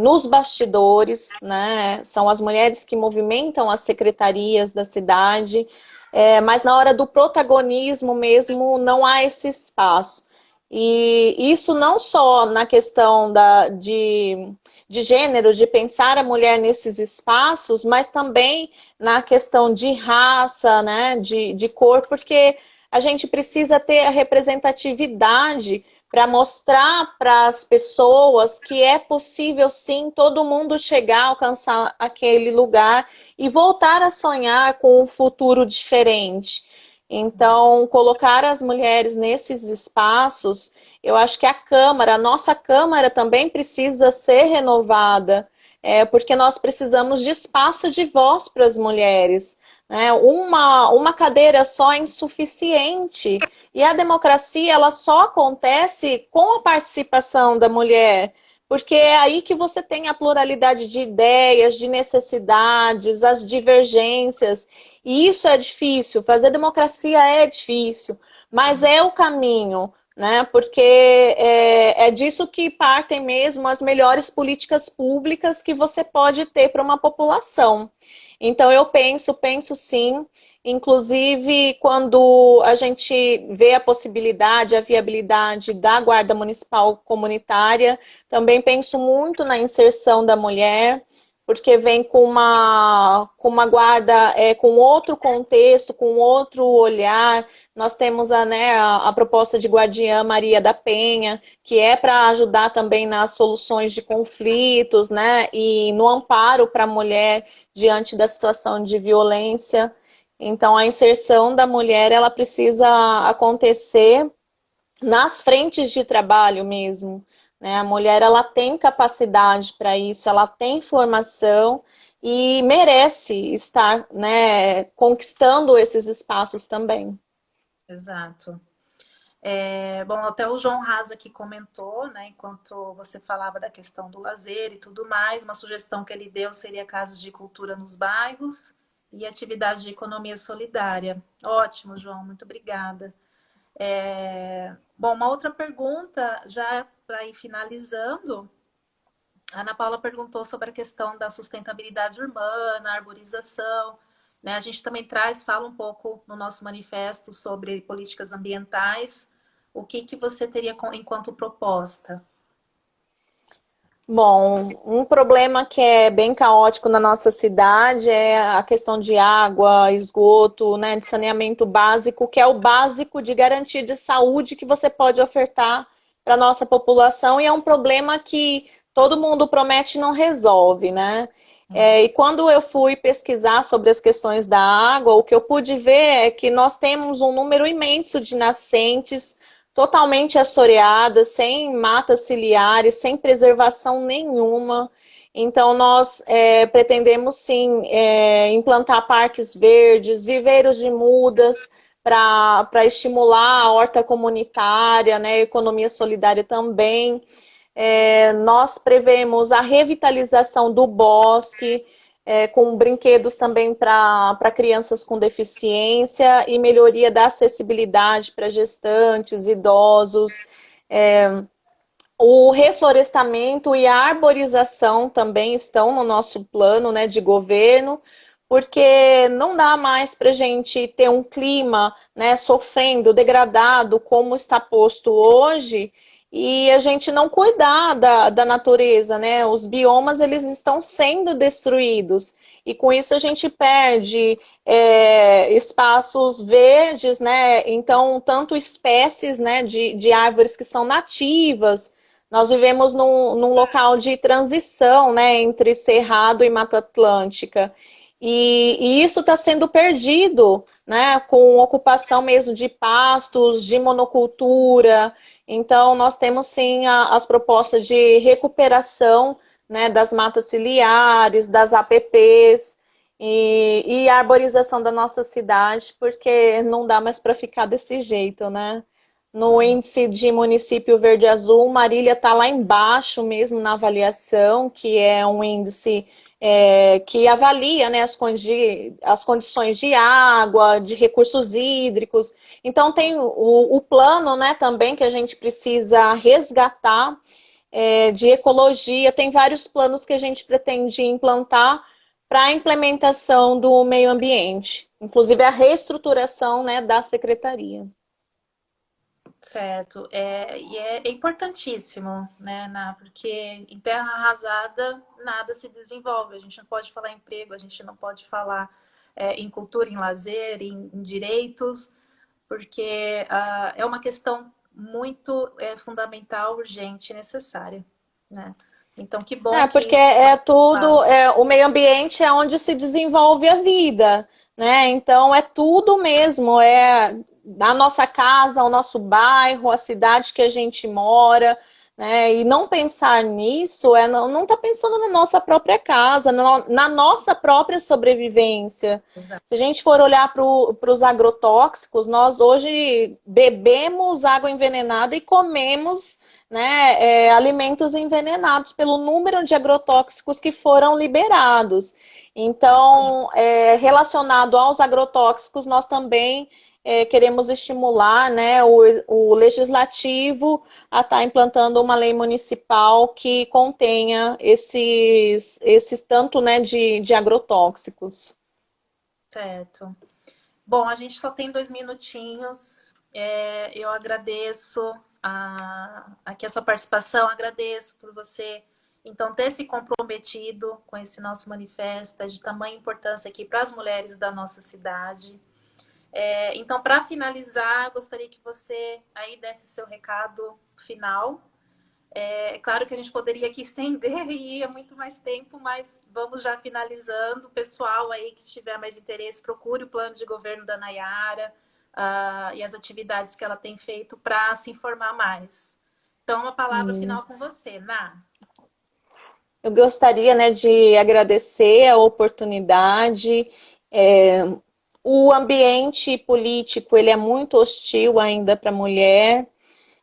nos bastidores, né? São as mulheres que movimentam as secretarias da cidade, mas na hora do protagonismo mesmo, não há esse espaço. E isso não só na questão de gênero, de pensar a mulher nesses espaços, mas também na questão de raça, né, de cor, porque a gente precisa ter a representatividade para mostrar para as pessoas que é possível sim todo mundo chegar, alcançar aquele lugar e voltar a sonhar com um futuro diferente. Então, colocar as mulheres nesses espaços, eu acho que a nossa Câmara também precisa ser renovada, porque nós precisamos de espaço de voz para as mulheres. Né? Uma cadeira só é insuficiente. E a democracia ela só acontece com a participação da mulher, porque é aí que você tem a pluralidade de ideias, de necessidades, as divergências. E isso é difícil, fazer democracia é difícil, mas é o caminho, né? Porque é disso que partem mesmo as melhores políticas públicas que você pode ter para uma população. Então eu penso sim, inclusive quando a gente vê a possibilidade, a viabilidade da guarda municipal comunitária, também penso muito na inserção da mulher, porque vem com uma guarda com outro contexto, com outro olhar. Nós temos a proposta de guardiã Maria da Penha, que é para ajudar também nas soluções de conflitos, né? E no amparo para a mulher diante da situação de violência. Então, a inserção da mulher, ela precisa acontecer nas frentes de trabalho mesmo, né? A mulher, ela tem capacidade para isso, ela tem formação e merece estar, né, conquistando esses espaços também. Exato. Bom, até o João Raza aqui comentou, né, enquanto você falava da questão do lazer e tudo mais, uma sugestão que ele deu seria casas de cultura nos bairros e atividades de economia solidária. Ótimo, João, muito obrigada. Bom, uma outra pergunta, já para ir finalizando, a Ana Paula perguntou sobre a questão da sustentabilidade urbana, arborização, né? A gente também fala um pouco no nosso manifesto sobre políticas ambientais. O que você teria enquanto proposta? Bom, um problema que é bem caótico na nossa cidade é a questão de água, esgoto, né, de saneamento básico, que é o básico de garantia de saúde que você pode ofertar para a nossa população, e é um problema que todo mundo promete e não resolve, né? E quando eu fui pesquisar sobre as questões da água, o que eu pude ver é que nós temos um número imenso de nascentes totalmente assoreadas, sem matas ciliares, sem preservação nenhuma. Então, nós pretendemos sim implantar parques verdes, viveiros de mudas, para estimular a horta comunitária, né, a economia solidária também. Nós prevemos a revitalização do bosque, com brinquedos também para crianças com deficiência e melhoria da acessibilidade para gestantes, idosos. O reflorestamento e a arborização também estão no nosso plano, né, de governo, porque não dá mais para a gente ter um clima, né, sofrendo, degradado, como está posto hoje, e a gente não cuidar da natureza, né? Os biomas eles estão sendo destruídos. E com isso a gente perde espaços verdes, né? Então, tanto espécies, né, de árvores que são nativas. Nós vivemos num local de transição, né, entre Cerrado e Mata Atlântica. E isso está sendo perdido, né, com ocupação mesmo de pastos, de monocultura. Então, nós temos sim as propostas de recuperação, né, das matas ciliares, das APPs e a arborização da nossa cidade, porque não dá mais para ficar desse jeito, né? No Sim. índice de município verde-azul, Marília está lá embaixo mesmo na avaliação, que é um índice que avalia, né, as condições de água, de recursos hídricos. Então tem o plano, né, também que a gente precisa resgatar de ecologia. Tem vários planos que a gente pretende implantar para a implementação do meio ambiente, inclusive a reestruturação, né, da secretaria. Certo. E é importantíssimo, né, porque em terra arrasada nada se desenvolve. A gente não pode falar em emprego, a gente não pode falar em cultura, em lazer, em direitos, porque é uma questão muito fundamental, urgente e necessária, né? Então, que bom que Porque isso é fala. tudo, o meio ambiente é onde se desenvolve a vida, né? Então é tudo mesmo, é a nossa casa, o nosso bairro, a cidade que a gente mora, né? E não pensar nisso é não tá pensando na nossa própria casa, na nossa própria sobrevivência. Se a gente for olhar para os agrotóxicos, nós hoje bebemos água envenenada e comemos, né, alimentos envenenados pelo número de agrotóxicos que foram liberados. Então, relacionado aos agrotóxicos, nós também queremos estimular, né, o legislativo a estar implantando uma lei municipal que contenha esses tanto, né, de agrotóxicos. Certo. Bom, a gente só tem 2 minutinhos. Eu agradeço aqui a sua participação, agradeço por você, então, ter se comprometido com esse nosso manifesto, é de tamanha importância aqui para as mulheres da nossa cidade. Então, para finalizar, eu gostaria que você aí desse seu recado final. É claro que a gente poderia aqui estender e ia muito mais tempo, mas vamos já finalizando. Pessoal aí que estiver mais interesse, procure o plano de governo da Nayara e as atividades que ela tem feito para se informar mais. Então, uma palavra final com você, Ná. Eu gostaria, né, de agradecer a oportunidade. O ambiente político ele é muito hostil ainda para a mulher,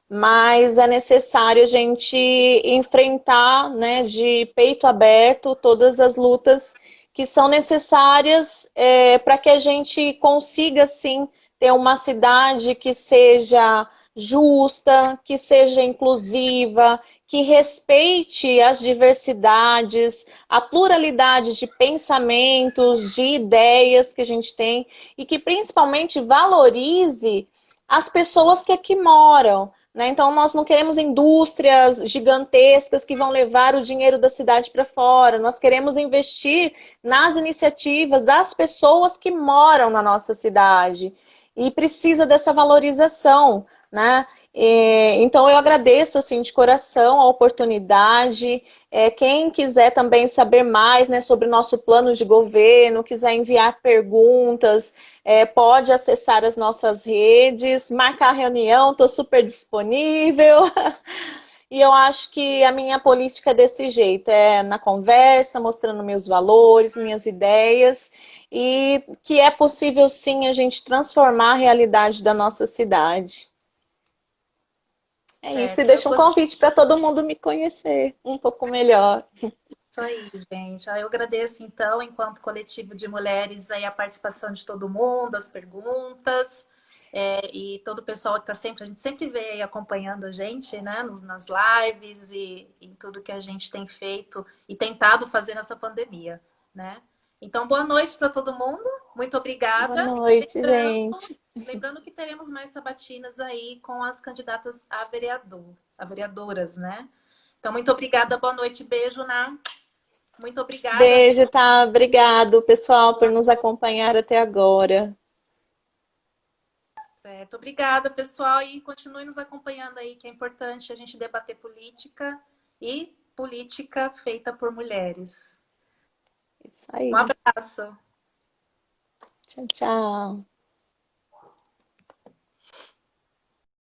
mas é necessário a gente enfrentar, né, de peito aberto todas as lutas que são necessárias para que a gente consiga, sim, ter uma cidade que seja justa, que seja inclusiva, que respeite as diversidades, a pluralidade de pensamentos, de ideias que a gente tem e que principalmente valorize as pessoas que aqui moram. Né? Então, nós não queremos indústrias gigantescas que vão levar o dinheiro da cidade para fora. Nós queremos investir nas iniciativas das pessoas que moram na nossa cidade. E precisa dessa valorização, né? Então, eu agradeço, assim, de coração a oportunidade. Quem quiser também saber mais, né, sobre o nosso plano de governo, quiser enviar perguntas, pode acessar as nossas redes, marcar reunião, estou super disponível. E eu acho que a minha política é desse jeito, é na conversa, mostrando meus valores, minhas ideias, e que é possível sim a gente transformar a realidade da nossa cidade. É isso, e Certo? Eu deixa um gostaria. convite para todo mundo me conhecer um pouco melhor. Isso aí, gente. Eu agradeço, então, enquanto coletivo de mulheres, aí, a participação de todo mundo, as perguntas, e todo o pessoal que está sempre, a gente sempre vê aí acompanhando a gente, né, nas lives e em tudo que a gente tem feito e tentado fazer nessa pandemia, né? Então, boa noite para todo mundo. Muito Boa obrigada. noite, gente. Lembrando que teremos mais sabatinas aí com as candidatas a vereador, a vereadoras, né? Então, muito obrigada, boa noite, beijo, Ná. Muito obrigada, Beijo, tá? Obrigado, pessoal, por nos acompanhar até agora. certo? Obrigada, pessoal, e continue nos acompanhando aí, que é importante a gente debater política e política feita por mulheres. Isso Um aí. abraço. Tchau, tchau.